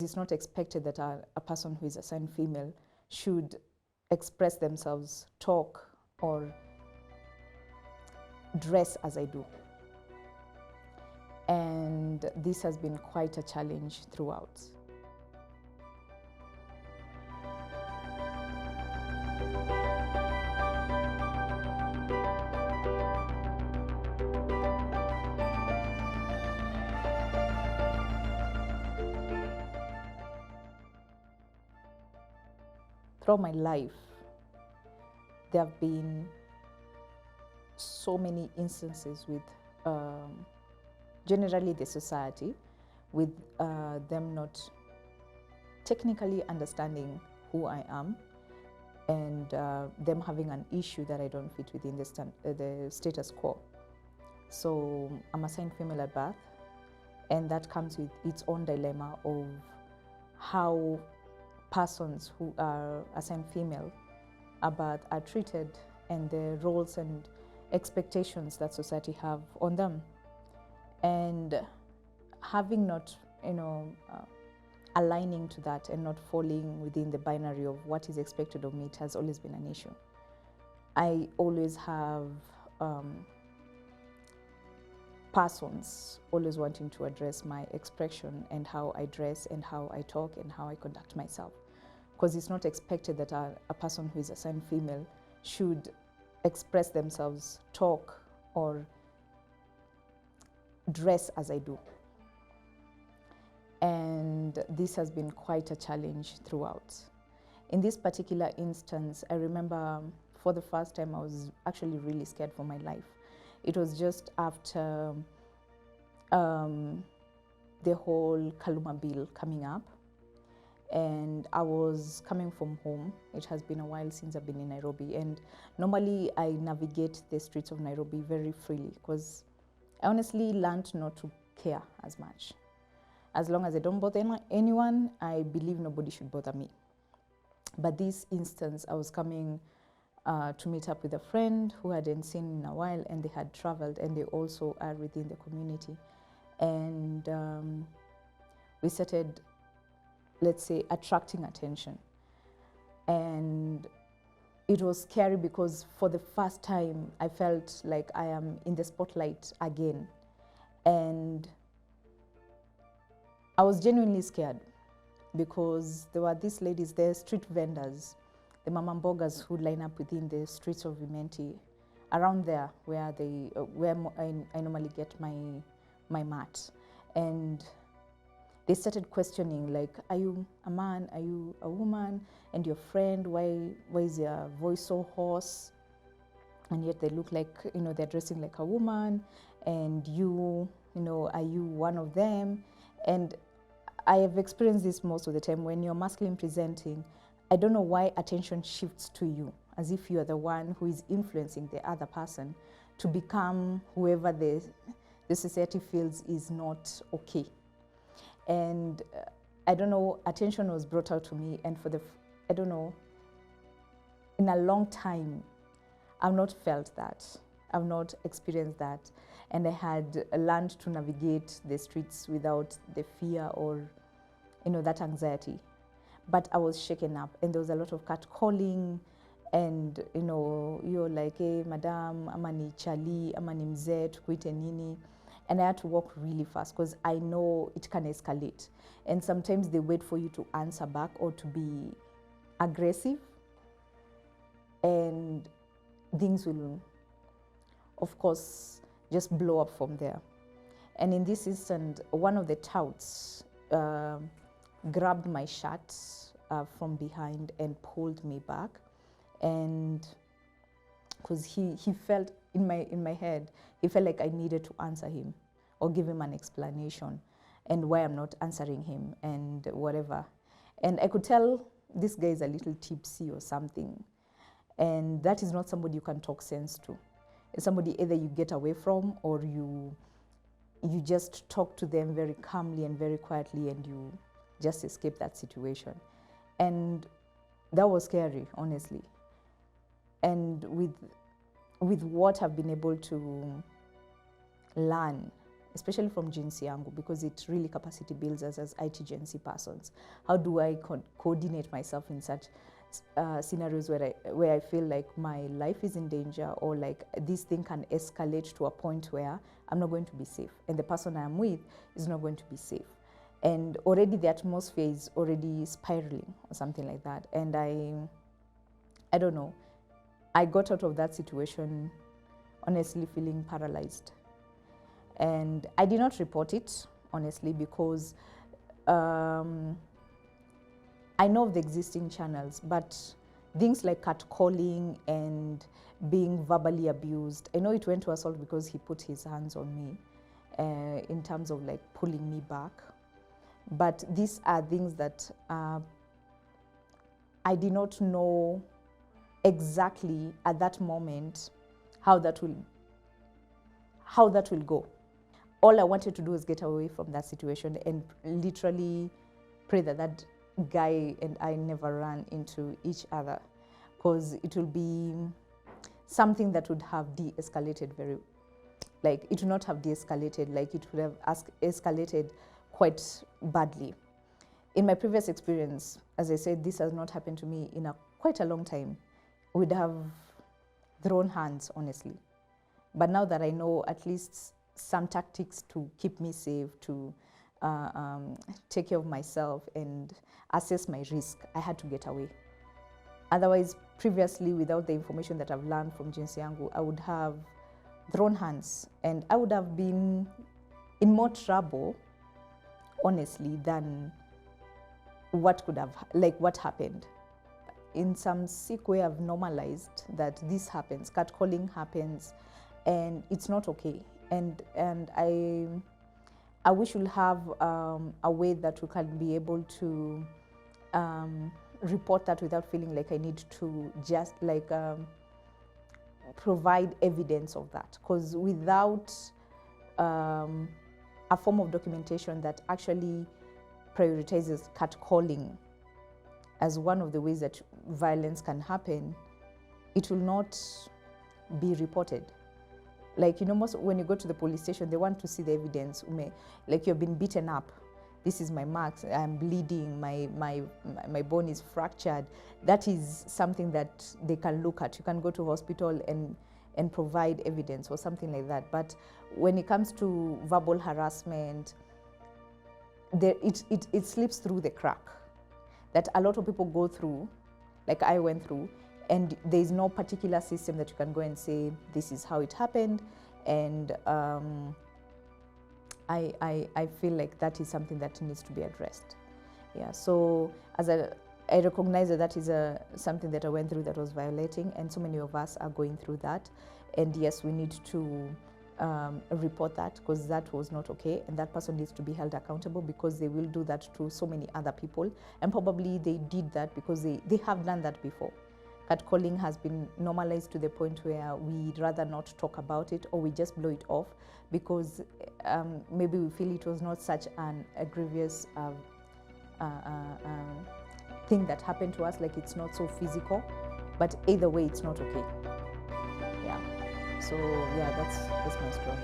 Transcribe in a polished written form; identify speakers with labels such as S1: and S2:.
S1: It's not expected that a person who is assigned female should express themselves, talk, or dress as I do. And this has been quite a challenge throughout. Throughout my life, there have been so many instances with generally the society, with them not technically understanding who I am, and them having an issue that I don't fit within the status quo. So I'm assigned female at birth, and that comes with its own dilemma of how persons who are assigned female at birth are treated, and the roles and expectations that society have on them. And having not, aligning to that and not falling within the binary of what is expected of me, it has always been an issue. I always have persons always wanting to address my expression and how I dress and how I talk and how I conduct myself. Because it's not expected that a person who is assigned female should express themselves, talk, or dress as I do. And this has been quite a challenge throughout. In this particular instance, I remember for the first time I was actually really scared for my life. It was just after the whole Kaluma bill coming up, and I was coming from home. It has been a while since I've been in Nairobi, and normally I navigate the streets of Nairobi very freely because I honestly learned not to care as much. As long as I don't bother anyone, I believe nobody should bother me. But this instance, I was coming to meet up with a friend who I hadn't seen in a while, and they had traveled, and they also are within the community. And we started, let's say, attracting attention. And it was scary because for the first time, I felt like I am in the spotlight again. And I was genuinely scared because there were these ladies, they're street vendors, the mamambogas who line up within the streets of Vimenti, around there where I normally get my mat. And they started questioning, like, are you a man? Are you a woman? And your friend, why is your voice so hoarse? And yet they look like, they're dressing like a woman. And are you one of them? And I have experienced this most of the time. When you're masculine presenting, I don't know why attention shifts to you, as if you are the one who is influencing the other person to become whoever the society feels is not okay. And I don't know, attention was brought out to me, and in a long time, I've not felt that. I've not experienced that. And I had learned to navigate the streets without the fear or, that anxiety. But I was shaken up, and there was a lot of catcalling, and, you're like, hey, madam, ama ni chali, ama ni mzee, tukuite nini. And I had to walk really fast because I know it can escalate. And sometimes they wait for you to answer back or to be aggressive, and things will, of course, just blow up from there. And in this instant, one of the touts grabbed my shirt from behind and pulled me back. And because he felt in my head, he felt like I needed to answer him or give him an explanation and why I'm not answering him and whatever. And I could tell this guy is a little tipsy or something. And that is not somebody you can talk sense to. It's somebody either you get away from or you just talk to them very calmly and very quietly, and you just escape that situation. And that was scary, honestly. And with what I've been able to learn especially from jinsi yangu, because it really capacity builds us as IT Gen Z persons. How do I coordinate myself in such scenarios where I feel like my life is in danger, or like this thing can escalate to a point where I'm not going to be safe, and the person I'm with is not going to be safe. And already the atmosphere is already spiraling or something like that. And I don't know, I got out of that situation honestly feeling paralyzed. And I did not report it, honestly, because I know of the existing channels, but things like catcalling and being verbally abused, I know it went to assault because he put his hands on me in terms of like pulling me back. But these are things that I did not know exactly at that moment how that will go. All I wanted to do is get away from that situation and literally pray that that guy and I never run into each other, because it will be something that would have de-escalated it would not have de-escalated, like it would have escalated quite badly. In my previous experience, as I said, this has not happened to me in quite a long time. We'd have thrown hands, honestly. But now that I know at least some tactics to keep me safe, to take care of myself and assess my risk, I had to get away. Otherwise, previously, without the information that I've learned from jinsi yangu, I would have thrown hands and I would have been in more trouble, honestly, than what happened. In some sick way, I've normalized that this happens, catcalling happens, and it's not okay. And I wish we'll have a way that we can be able to report that without feeling like I need to just provide evidence of that. Because without a form of documentation that actually prioritizes catcalling as one of the ways that violence can happen, it will not be reported. Like, most when you go to the police station, they want to see the evidence. Like, you've been beaten up. This is my marks. I'm bleeding. My bone is fractured. That is something that they can look at. You can go to hospital and provide evidence or something like that. But when it comes to verbal harassment, it slips through the crack that a lot of people go through, like I went through, and there's no particular system that you can go and say, this is how it happened. And I feel like that is something that needs to be addressed. Yeah, so I recognize that is something that I went through that was violating, and so many of us are going through that. And yes, we need to report that, because that was not okay, and that person needs to be held accountable, because they will do that to so many other people, and probably they did that because they have done that before. Catcalling has been normalized to the point where we'd rather not talk about it, or we just blow it off because maybe we feel it was not such an egregious thing that happened to us, like it's not so physical, but either way, it's not okay. Yeah. So yeah, that's my story.